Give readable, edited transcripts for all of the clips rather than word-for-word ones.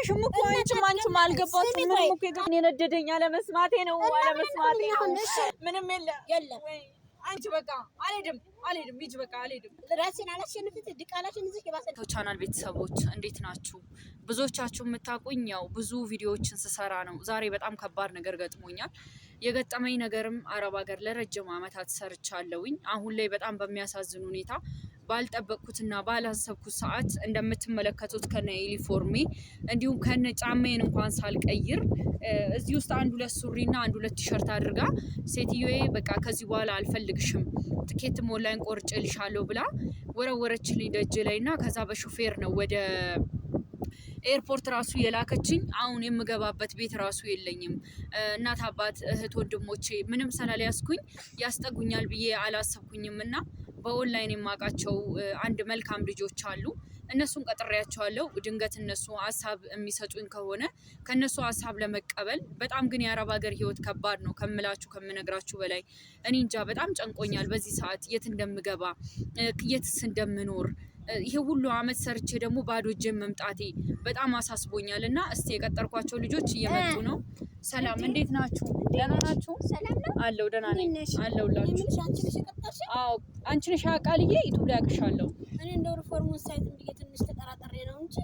አልገባሽም እኮ አንቺም አልገባሽም ምንም እኮ የነደደኝ አለመስማቴ ነው ምንም የለም አንቺ በቃ አልሄድም ሂጂ በቃ አልሄድም ራሴን አላሸንፍት ድቃላሽን እዚህ የባሰ ቻናል ቤተሰቦች እንዴት ናችሁ? ብዙዎቻችሁ የምታውቁኝ ያው ብዙ ቪዲዮዎችን ስሰራ ነው። ዛሬ በጣም ከባድ ነገር ገጥሞኛል። የገጠመኝ ነገርም አረብ ሀገር ለረጅም ዓመታት ሰርቻለሁኝ። አሁን ላይ በጣም በሚያሳዝን ሁኔታ ባልጠበቅኩትና ባላሰብኩት ሰዓት እንደምትመለከቱት ከነ ዩኒፎርሜ እንዲሁም ከነ ጫማዬን እንኳን ሳልቀይር እዚህ ውስጥ አንድ ሁለት ሱሪና አንድ ሁለት ቲሸርት አድርጋ ሴትዮዬ በቃ ከዚህ በኋላ አልፈልግሽም ትኬትም ኦንላይን ቆርጬልሻለሁ ብላ ወረወረችልኝ ደጅ ላይና ከዛ በሹፌር ነው ወደ ኤርፖርት ራሱ የላከችኝ። አሁን የምገባበት ቤት ራሱ የለኝም። እናት አባት እህት ወንድሞቼ ምንም ስላልያዝኩኝ ያስጠጉኛል ብዬ አላሰብኩኝም እና በኦንላይን የማውቃቸው አንድ መልካም ልጆች አሉ። እነሱን ቀጥሬያቸዋለሁ። ድንገት እነሱ ሀሳብ የሚሰጡኝ ከሆነ ከነሱ ሀሳብ ለመቀበል በጣም ግን የአረብ ሀገር ህይወት ከባድ ነው ከምላችሁ ከምነግራችሁ በላይ እኔ እንጃ በጣም ጨንቆኛል። በዚህ ሰዓት የት እንደምገባ የትስ እንደምኖር ይሄ ሁሉ አመት ሰርቼ ደግሞ ባዶ እጄን መምጣቴ በጣም አሳስቦኛል እና እስቲ የቀጠርኳቸው ልጆች እየመጡ ነው። ሰላም እንዴት ናችሁ? ደህና ናችሁ? ሰላም ነው አለው። ደህና ነኝ አለሁላችሁ። አዎ አንቺ ነሽ አቃልዬ ዩቲዩብ ላይ አቅሻለሁ። እኔ እንደው ሪፎርሙን ሳይት እንደ ትንሽ ተጠራጥሬ ነው እንጂ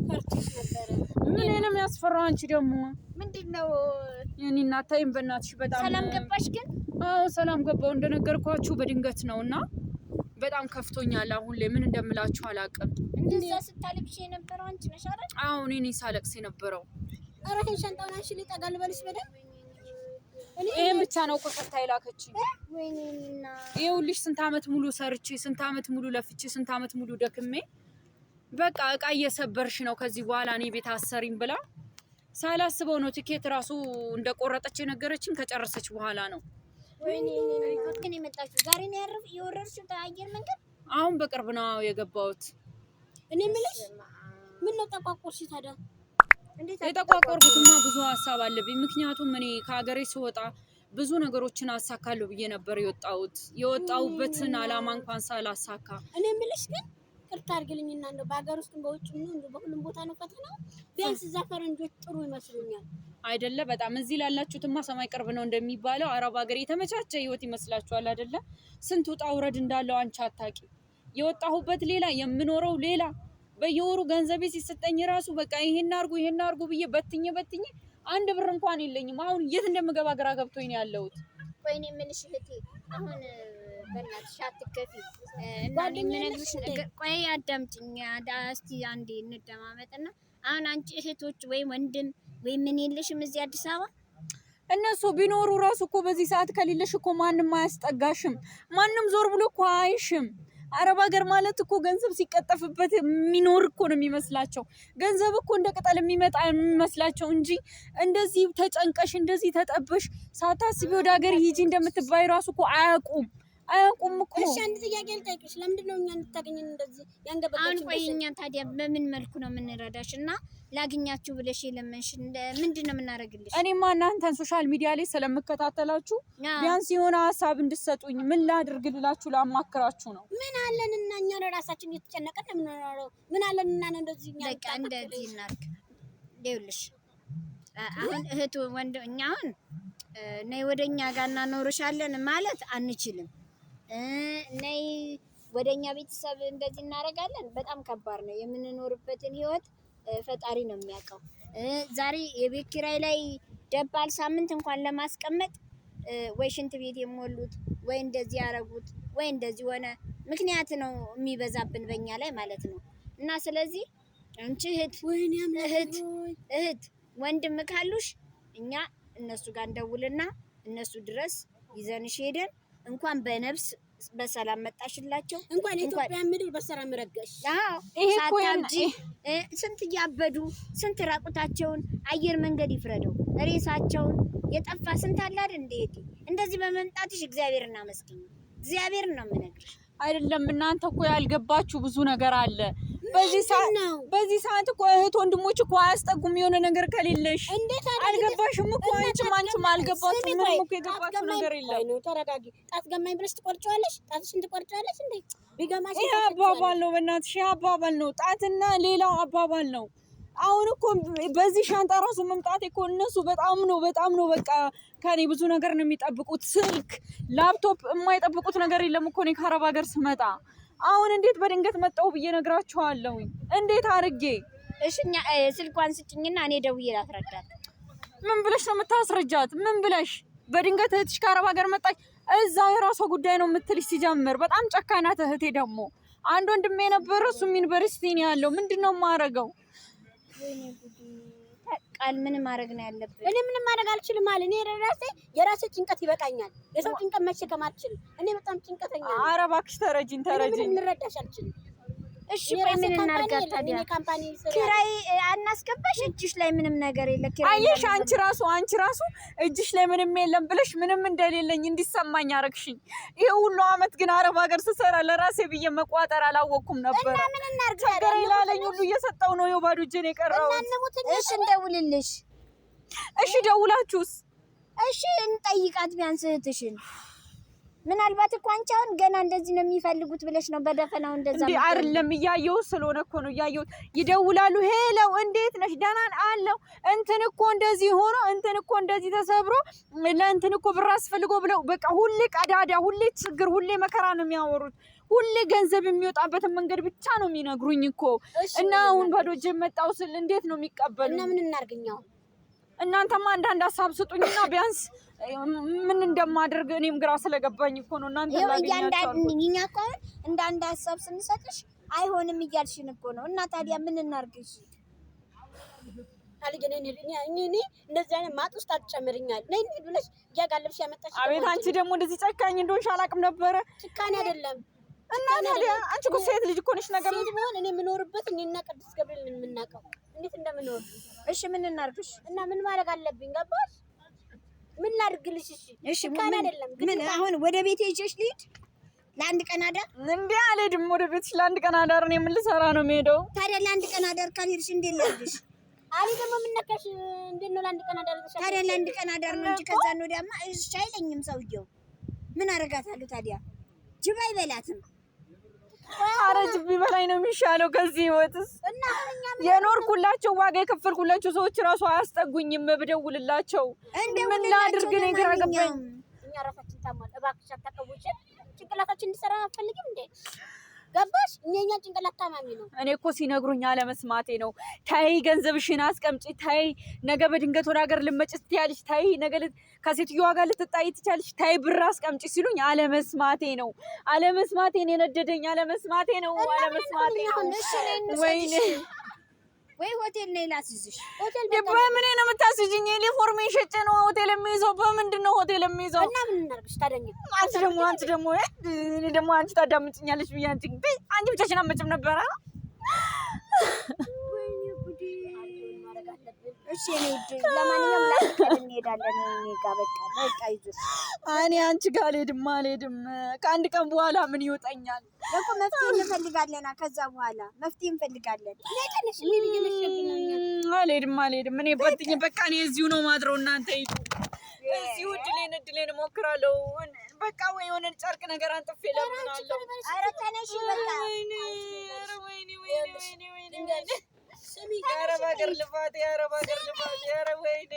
ፈርቲስ ነበር። ምን ነው የሚያስፈራው? አንቺ ደግሞ ምንድነው የኔ እናት ታይም በእናትሽ በጣም ሰላም ገባሽ ግን? አዎ ሰላም ገባው እንደነገርኳችሁ በድንገት ነውና በጣም ከፍቶኛል። አሁን ላይ ምን እንደምላችሁ አላውቅም። እንደዛ ስታለቅሽ የነበረው አንቺ ነሽ አይደል? አዎ እኔ ነኝ ሳለቅስ የነበረው። አራህ ሻንጣውን አንቺ ሊጠጋል በልሽ በደም ይሄን ብቻ ነው ቆርጣ ይላከችኝ። ወይኔና ይኸውልሽ ስንት አመት ሙሉ ሰርቼ ስንት አመት ሙሉ ለፍቼ ስንት አመት ሙሉ ደክሜ በቃ እቃ እየሰበርሽ ነው ከዚህ በኋላ እኔ ቤት አሰሪም ብላ ሳላስበው ነው ቲኬት ራሱ እንደቆረጠች የነገረችኝ ከጨረሰች በኋላ ነው። ወይኔ ከከኔ መጣችሁ ዛሬ ነው የወረርሽው አየር መንገድ? አሁን በቅርብ ነው የገባሁት። እኔ ምልሽ ምን ነው ተቋቆርሽ ታዲያ? እንዴት የተቋቆርኩትማ ብዙ ሀሳብ አለብኝ። ምክንያቱም እኔ ከሀገሬ ስወጣ ብዙ ነገሮችን አሳካለሁ ብዬ ነበር የወጣሁበትን አላማ እንኳን ሳላሳካ እኔ ምልሽ ግን ቅርታ አድርግልኝና እንደው በሀገር ውስጥም በውጭም ነው እንደው በሁሉም ቦታ ነው ፈተናው። ቢያንስ እዛ ፈረንጆች ጥሩ ይመስሉኛል አይደለ? በጣም እዚህ ላላችሁትማ ሰማይ ቅርብ ነው እንደሚባለው አረብ ሀገር የተመቻቸ ህይወት ይመስላችኋል አይደለ? ስንት ውጣ ውረድ እንዳለው አንቺ አታቂ። የወጣሁበት ሌላ የምኖረው ሌላ በየወሩ ገንዘቤ ሲሰጠኝ ራሱ በቃ ይሄን አርጉ ብዬ በትኜ አንድ ብር እንኳን የለኝም። አሁን የት እንደምገባ ግራ ገብቶኝ ነው ያለሁት። ወይኔ ምንሽ እህቴ አሁን በእናትሽ አትከፊ እና ምንነግርሽ ነገር ቆይ አዳምጪኝ እስቲ አንዴ እንደማመጥና አሁን አንቺ እህቶች ወይ ወንድም ወይ ምን የለሽም እዚህ አዲስ አበባ? እነሱ ቢኖሩ ራሱ እኮ በዚህ ሰዓት ከሌለሽ እኮ ማንንም አያስጠጋሽም። ማንንም ዞር ብሎ እኮ አይሽም። አረብ ሀገር ማለት እኮ ገንዘብ ሲቀጠፍበት የሚኖር እኮ ነው የሚመስላቸው። ገንዘብ እኮ እንደ ቅጠል የሚመጣ የሚመስላቸው እንጂ እንደዚህ ተጨንቀሽ እንደዚህ ተጠበሽ ሳታስቢ ወደ ሀገር ሂጂ እንደምትባይ ራሱ እኮ አያውቁም እኮ። እሺ አንድ ጥያቄ ልጠይቅሽ። ለምንድነው እኛ እንድታገኘን እንደዚህ ያንገበገች? አሁን ቆይ እኛ ታዲያ በምን መልኩ ነው የምንረዳሽ? እና ላግኛችሁ ብለሽ ለምንሽ ምንድነው የምናደርግልሽ? እኔማ እናንተን ሶሻል ሚዲያ ላይ ስለምከታተላችሁ ቢያንስ የሆነ ሀሳብ እንድትሰጡኝ ምን ላድርግላችሁ ላማክራችሁ ነው። ምን አለንና እኛ ለራሳችን እየተጨነቀን የምንኖረው ምን አለንና ነው እንደዚህ እኛ በቃ እንደዚህ እናርግ። ይኸውልሽ አሁን እህቱ ወንድ እኛ አሁን ነይ ወደኛ ጋር እናኖርሻለን ማለት አንችልም። ነይ ወደኛ ቤተሰብ እንደዚህ እናደርጋለን በጣም ከባድ ነው። የምንኖርበትን ህይወት ፈጣሪ ነው የሚያውቀው። ዛሬ የቤት ኪራይ ላይ ደባል ሳምንት እንኳን ለማስቀመጥ ወይ ሽንት ቤት የሞሉት ወይ እንደዚህ ያረጉት ወይ እንደዚህ ሆነ ምክንያት ነው የሚበዛብን በእኛ ላይ ማለት ነው። እና ስለዚህ አንቺ እህት ወንድም ካሉሽ እኛ እነሱ ጋር እንደውልና እነሱ ድረስ ይዘንሽ ሄደን እንኳን በነፍስ በሰላም መጣሽላቸው እንኳን ኢትዮጵያ ምድር በሰላም ረገሽ። አዎ ይሄ ቆንጂ ስንት ያበዱ ስንት ራቁታቸውን አየር መንገድ ይፍረደው ሬሳቸውን የጠፋ ስንት አለ አይደል? እንደዚህ በመምጣትሽ እግዚአብሔርን አመስግኝ። እግዚአብሔርን ነው የምነግርሽ። አይደለም እናንተ እኮ ያልገባችሁ ብዙ ነገር አለ። በዚህ ሰዓት እኮ እህት ወንድሞች እኮ አያስጠጉም የሆነ ነገር ከሌለሽ። አልገባሽም እኮ አንቺም አልገባሽም። ምንም እኮ የገባችሁ ነገር የለም። ነው ተረጋጊ። ጣት ገማኝ ብለሽ ትቆርጫለሽ። ጣትሽን ትቆርጫለሽ እንዴ? ቢገማሽ ይሄ አባባል ነው። በእናትሽ ይሄ አባባል ነው። ጣትና ሌላው አባባል ነው። አሁን እኮ በዚህ ሻንጣ ራሱ መምጣት እኮ እነሱ በጣም ነው በቃ ከኔ ብዙ ነገር ነው የሚጠብቁት። ስልክ፣ ላፕቶፕ የማይጠብቁት ነገር የለም እኮ እኔ ከአረብ ሀገር ስመጣ። አሁን እንዴት በድንገት መጣሁ ብዬ ነግራችኋለሁ? እንዴት አድርጌ? እሺኛ ስልኳን ስጭኝና እኔ ደውዬ ላስረዳት። ምን ብለሽ ነው የምታስረጃት? ምን ብለሽ? በድንገት እህትሽ ከአረብ ሀገር መጣች፣ እዛ የራሷ ጉዳይ ነው የምትልሽ። ሲጀምር በጣም ጨካኝ ናት እህቴ። ደግሞ አንድ ወንድሜ የነበረ እሱም ዩኒቨርሲቲ ነው ያለው። ምንድነው የማደርገው? ቃል ምን ማድረግ ነው ያለብን? እኔ ምንም ማድረግ አልችልም ማለት እኔ የራሴ ጭንቀት ይበቃኛል። የሰው ጭንቀት መሸከም አልችልም። እኔ በጣም ጭንቀተኛ ነኝ። ኧረ እባክሽ ተረጂኝ። ምንም ልረዳሽ አልችልም። እሺ ቆይ ምን እናርጋት ታዲያ? ኪራይ አናስገባሽ? እጅሽ ላይ ምንም ነገር የለ ኪራይ። አየሽ አንቺ ራሱ እጅሽ ላይ ምንም የለም ብለሽ ምንም እንደሌለኝ እንዲሰማኝ አረግሽኝ። ይሄ ሁሉ አመት ግን አረብ ሀገር ስሰራ ለራሴ ብዬ መቋጠር አላወቅኩም ነበር። እና ምን እናርጋት? ችግር ላለኝ ሁሉ እየሰጠው ነው የባዶ እጄን የቀረው። እሺ እንደውልልሽ። እሺ ደውላችሁስ? እሺ እንጠይቃት ቢያንስ እህትሽን። ምናልባት እኮ አንቺ አሁን ገና እንደዚህ ነው የሚፈልጉት ብለሽ ነው በደፈናው እንደዛ እንዴ? አይደለም እያየሁ ስለሆነ እኮ ነው እያየሁት። ይደውላሉ። ሄለው እንዴት ነሽ? ደህና አለው። እንትን እኮ እንደዚህ ሆኖ እንትን እኮ እንደዚህ ተሰብሮ ለእንትን እኮ ብር አስፈልጎ ብለው በቃ ሁሌ ቀዳዳ፣ ሁሌ ችግር፣ ሁሌ መከራ ነው የሚያወሩት። ሁሌ ገንዘብ የሚወጣበትን መንገድ ብቻ ነው የሚነግሩኝ እኮ። እና አሁን ባዶ እጄ መጣሁ ስል እንዴት ነው የሚቀበሉ? እና ምን እናርግኛው? እናንተማ አንዳንድ ሀሳብ ስጡኝና ቢያንስ ምን እንደማደርግ እኔም ግራ ስለገባኝ እኮ ነው። እናንተ እኛ እኮ እንደ አንድ ሀሳብ ስንሰጥሽ አይሆንም እያልሽን እኮ ነው። እና ታዲያ ምን እናርግሽ? አልገኔ እንደዚህ አይነት ማጥ ውስጥ አትጨምርኛል። ነይ ብለሽ እያጋለብሽ ያመጣሽ። አቤት አንቺ ደግሞ እንደዚህ ጨካኝ እንደሆንሽ አላውቅም ነበረ። ጭካኔ አይደለም። እና ታዲያ አንቺ እኮ ሴት ልጅ እኮ ነሽ። ነገር ሴት ቢሆን እኔ የምኖርበት እኔና ቅዱስ ገብርኤል የምናውቀው እንዴት እንደምኖር። እሺ ምን እናርግሽ? እና ምን ማድረግ አለብኝ? ገባሽ? ምን ላድርግልሽ? እሺ ምን አይደለም ምን አሁን ወደ ቤት ሄጄሽ ልሂድ ለአንድ ቀን አዳር? እንዴ አልሄድም ወደ ቤትሽ ለአንድ ቀን አዳር። እኔ ምን ልሰራ ነው የምሄደው? ታዲያ ለአንድ ቀን አዳር ካልሄድሽ እንዴት ላድርግሽ? አሊ ደግሞ ምን ነካሽ? እንዴት ነው ለአንድ ቀን አዳር? ታዲያ ለአንድ ቀን አዳር ነው እንጂ ከዛ ነው ወዲያማ እሺ አይለኝም ሰውየው። ምን አደርጋታለሁ ታዲያ? ጅብ አይበላትም። ኧረ ጅብ ቢበላኝ ነው የሚሻለው ከዚህ ህይወትስ። እና የኖርኩላቸው ዋጋ የከፈልኩላቸው ሰዎች ራሱ አያስጠጉኝም ብደውልላቸው። ምን ላድርግ? እኔ ግራ ገባኝ። እኛ ራሳችን ታሟል። እባክሽ አታቀውጭ። ጭንቅላታችን እንዲሰራ አትፈልጊም እንዴ? ገባሽ? እኛ ጭንቅላት ታማሚ ነው። እኔ እኮ ሲነግሩኝ አለመስማቴ ነው። ታይ ገንዘብሽን አስቀምጪ፣ ታይ ነገ በድንገት ወደ ሀገር ልመጭ ትያለሽ፣ ታይ ነገ ከሴትዮዋ ጋር ልትጣይ ትቻለሽ፣ ታይ ብር አስቀምጪ ሲሉኝ አለመስማቴ ነው። አለመስማቴን የነደደኝ አለመስማቴ ነው። ወይኔ ወይ ሆቴል ነይ ላስይዝሽ። ሆቴል በምን ነው የምታስይዥኝ? ዩኒፎርሜን ሸጬ ነው ሆቴል የሚይዘው። በምንድን ነው ሆቴል የሚይዘው? እና ምን እናርግሽ ታደኛ? አንቺ ደግሞ እኔ ደግሞ አንቺ ታዳምጪኛለሽ ብዬ አንቺ ብቻሽን አትመጭም ነበረ። ወይኔ ጉዴ። እሺ እኔ ለማንኛውም ላስቀር እንሄዳለን። እኔ ጋር በቃ ይዙሽ። እኔ አንቺ ጋር አልሄድም። ከአንድ ቀን በኋላ ምን ይወጣኛል? ለቆ መፍትሄ እንፈልጋለን። ከዛ በኋላ መፍትሄ እንፈልጋለን። አልሄድም። እኔ በጥኝ በቃ እኔ እዚሁ ነው ማድረው። እናንተ ሂዱ። እዚሁ እድሌን እሞክራለሁ። በቃ ወይ የሆነ ጨርቅ ነገር አንጥፌ ለምናለሁ። ኧረ ተነሽ በቃ። ወይኔ ስሚ የአረብ ሀገር ልፋቴ። ኧረ ወይኔ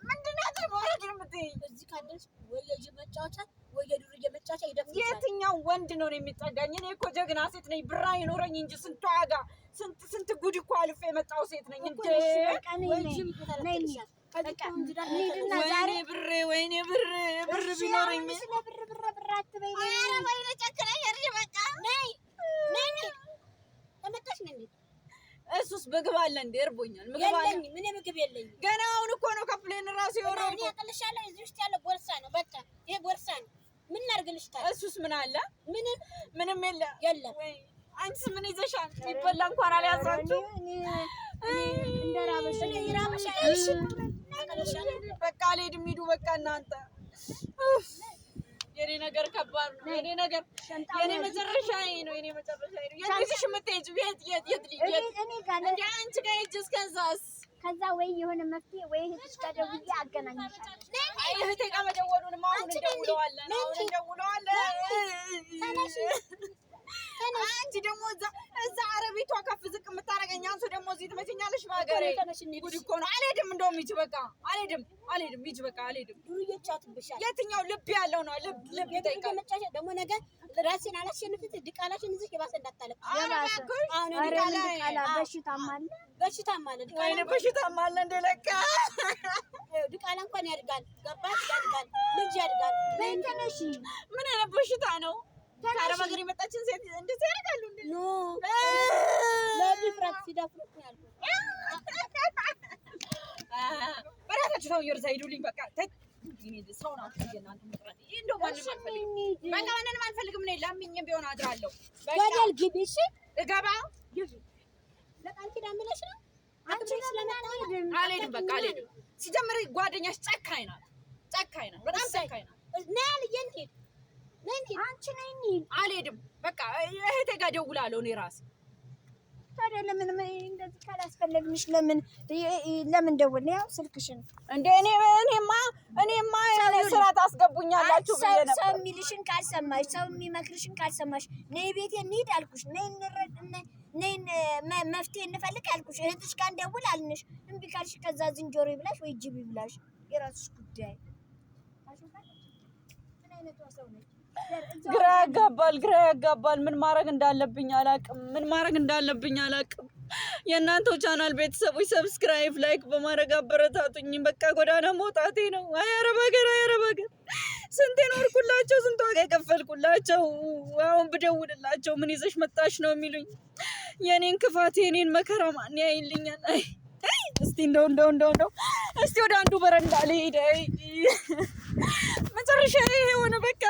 ምንድን ነው አትሞራድ የምትይኝ? እዚህ ካደረሽ ወይ የጅብ መጫወቻ ወይ የዱርዬ መጫወቻ ይደፍልሻል። የትኛው ወንድ ነው የሚጠጋኝ? እኔ እኮ ጀግና ሴት ነኝ። ብራ ይኖረኝ እንጂ ስንት ዋጋ ስንት ጉድ እኮ አልፌ የመጣሁ ሴት ነኝ። እንደ ወይኔ ብር ቢኖረኝ እሱስ ምግብ አለ እንዴ? እርቦኛል። ምግብ አለ? ምን ምግብ የለኝም። ገና አሁን እኮ ነው ከፕሌን ራሱ የወረድኩት። እኔ አቅልሻለሁ። እዚህ ውስጥ ያለው ቦርሳ ነው። በቃ ይሄ ቦርሳ ነው። ምን ላድርግልሽ ታዲያ? እሱስ ምን አለ? ምንም የለም። አንቺስ ምን ይዘሻል? ይበላ እንኳን አልያዛችሁ። እንደራበሽ ይራበሽ። እሺ በቃ አልሄድም። ሂዱ በቃ እናንተ። የኔ ነገር ከባድ ነው። የኔ መጨረሻ ነው። የት ልጅሽ የምትሄጂው? የት እንደ አንቺ ጋር ሂጅ። እስከዛስ? ከዛ ወይ የሆነ መፍትሄ ወይ እህትሽ ጋር ደውዬ አገናኝሻለሁ። አይ እህቴ ጋር መደወሉንማ አሁን እንደውለዋለን። አንቺ ደግሞ እዛ አረቤቷ ከፍ ዝቅ የምታረገኝ አንሱ ደግሞ እዚህ ትመጪኛለሽ። ማገሬ ጉድ እኮ ነው። አልሄድም። እንደውም ሂጂ በቃ አልሄድም። ሂጂ በቃ አልሄድም። የትኛው ልብ ያለው ነው? ልብ ይጠይቃል ደግሞ ነገ ራሴን አላሸንፍት ድቃላሽን እዚህ የባሰ እንዳታለቅ። አሁን በሽታም አለ እንደለካ ድቃላ እንኳን ያድጋል። ገባሽ? ያድጋል፣ ልጅ ያድጋል። ተነሺ። ምን አይነት በሽታ ነው? ከአረብ ሀገር የመጣችን ሴት እንደዚህ ያደርጋሉ እንዴ? ኖ ለድፍረት ሲደፍሩት ነው ያልኩት። በራሳችሁ ሰው ይርዛ ሂዱልኝ በቃ ሰው ነው እናንተ ምጥራት እንደው ማንንም አልፈልግም። በቃ ማንንም አልፈልግም። እኔ ለምኜም ቢሆን አድራለሁ። ገደል ግቢ። እሺ እገባ ግቢ። ለቃል ኪዳን ብለሽ ነው አንቺ ለምን አልሄድም። በቃ አልሄድም። ሲጀምር ጓደኛሽ ጨካኝ ናት፣ በጣም ጨካኝ ናት። ነይ እንሂድ፣ አንቺ ነይ እንሂድ። አልሄድም። በቃ እህቴ ጋር ደውላለሁ እኔ ራሴ። ታዲያ ለምን እንደዚህ ካላስፈለግንሽ ለምን ደውል? ያው ስልክሽን እንደ እኔማ ስራ ታስገቡኛላችሁ ብዬ ነበር። ሰው የሚልሽን ካልሰማሽ፣ ሰው የሚመክርሽን ካልሰማሽ፣ ነይ ቤቴ እንሂድ አልኩሽ፣ ነይ መፍትሄ እንፈልግ አልኩሽ። እህትሽ ጋር እንደውል አልንሽ፣ እምቢ ካልሽ ከዛ ዝንጀሮ ይብላሽ ወይ ጅብ ይብላሽ፣ የራስሽ ጉዳይ። ምን አይነቷ ሰው ነች? ግራ ያጋባል። ምን ማድረግ እንዳለብኝ አላውቅም። የእናንተው ቻናል ቤተሰቦች ሰብስክራይብ፣ ላይክ በማድረግ አበረታቱኝ። በቃ ጎዳና መውጣቴ ነው። አይ አረብ ሀገር ስንቴ ኖርኩላቸው፣ ስንት ዋጋ የከፈልኩላቸው። አሁን ብደውልላቸው ምን ይዘሽ መጣሽ ነው የሚሉኝ። የኔን ክፋት የኔን መከራ ማን ያይልኛል? እስቲ እንደው እስቲ ወደ አንዱ በረንዳ ልሄድ። መጨረሻ የሆነ በቃ